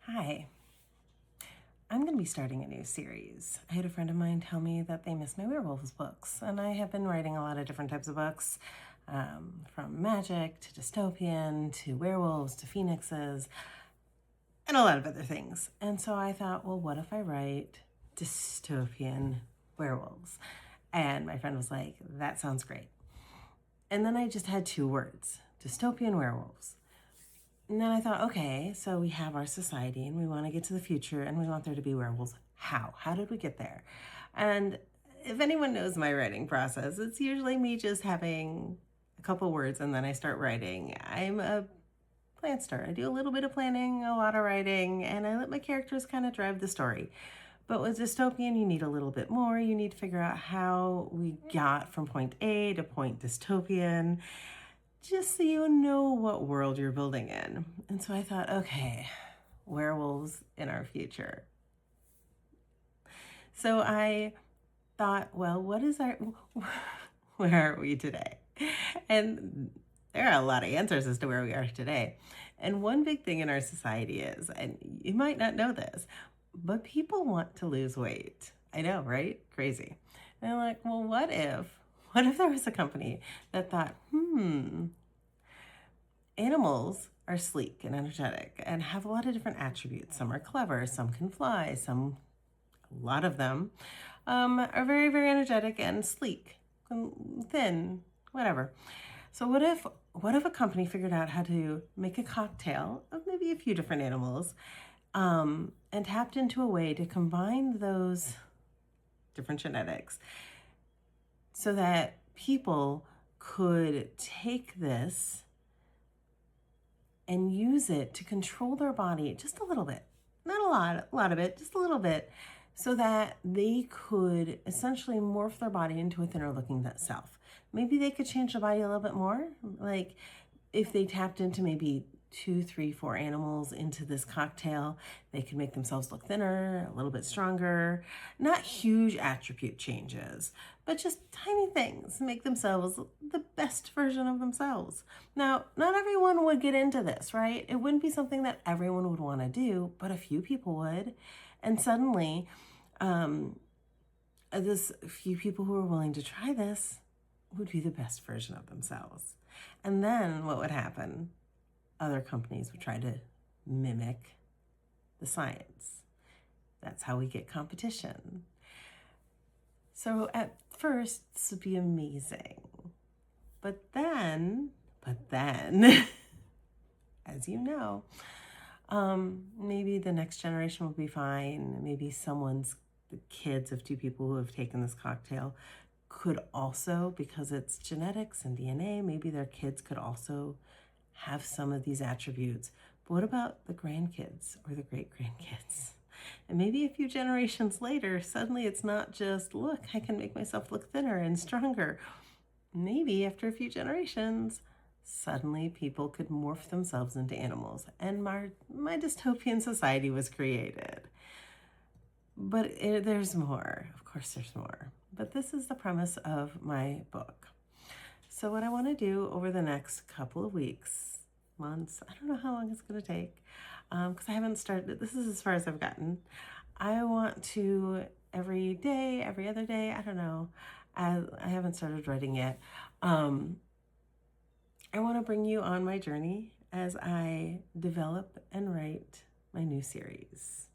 Hi, I'm going to be starting a new series. I had a friend of mine tell me that they miss my werewolves books, and I have been writing a lot of different types of books, from magic to dystopian to werewolves to phoenixes and a lot of other things. And so I thought, well, what if I write dystopian werewolves? And my friend was like, that sounds great. And then I just had two words, dystopian werewolves. And then I thought, okay, so we have our society and we want to get to the future and we want there to be werewolves. How? How did we get there? And if anyone knows my writing process, it's usually me just having a couple words and then I start writing. I'm a planster. I do a little bit of planning, a lot of writing, and I let my characters kind of drive the story. But with dystopian, you need a little bit more. You need to figure out how we got from point A to point dystopian, just so you know what world you're building in. And so I thought, okay, werewolves in our future. So I thought, well, where are we today? And there are a lot of answers as to where we are today. And one big thing in our society is, and you might not know this, but people want to lose weight. I know, right? Crazy. And I'm like, well, what if there was a company that thought, animals are sleek and energetic and have a lot of different attributes. Some are clever, some can fly, a lot of them, are very, very energetic and sleek, and thin, whatever. So what if a company figured out how to make a cocktail of maybe a few different animals, and tapped into a way to combine those different genetics so that people could take this and use it to control their body just a little bit, not a lot of it, just a little bit, so that they could essentially morph their body into a thinner looking self. Maybe they could change their body a little bit more. Like if they tapped into maybe 2, 3, 4 animals into this cocktail, they could make themselves look thinner, a little bit stronger, not huge attribute changes, but just tiny things, make themselves the best version of themselves. Now, not everyone would get into this, right? It wouldn't be something that everyone would want to do, but a few people would. And suddenly, this few people who are willing to try this would be the best version of themselves. And then what would happen? Other companies would try to mimic the science. That's how we get competition. So at first, this would be amazing. But then, as you know, maybe the next generation will be fine. Maybe the kids of 2 people who have taken this cocktail could also, because it's genetics and DNA, maybe their kids could also have some of these attributes. But what about the grandkids or the great-grandkids? And maybe a few generations later, suddenly it's not just, look, I can make myself look thinner and stronger. Maybe after a few generations, suddenly people could morph themselves into animals, and my dystopian society was created. But there's more. Of course there's more. But this is the premise of my book. So what I want to do over the next couple of weeks, months, I don't know how long it's going to take, because I haven't started, this is as far as I've gotten. I want to every day, every other day, I don't know, I haven't started writing yet. I want to bring you on my journey as I develop and write my new series.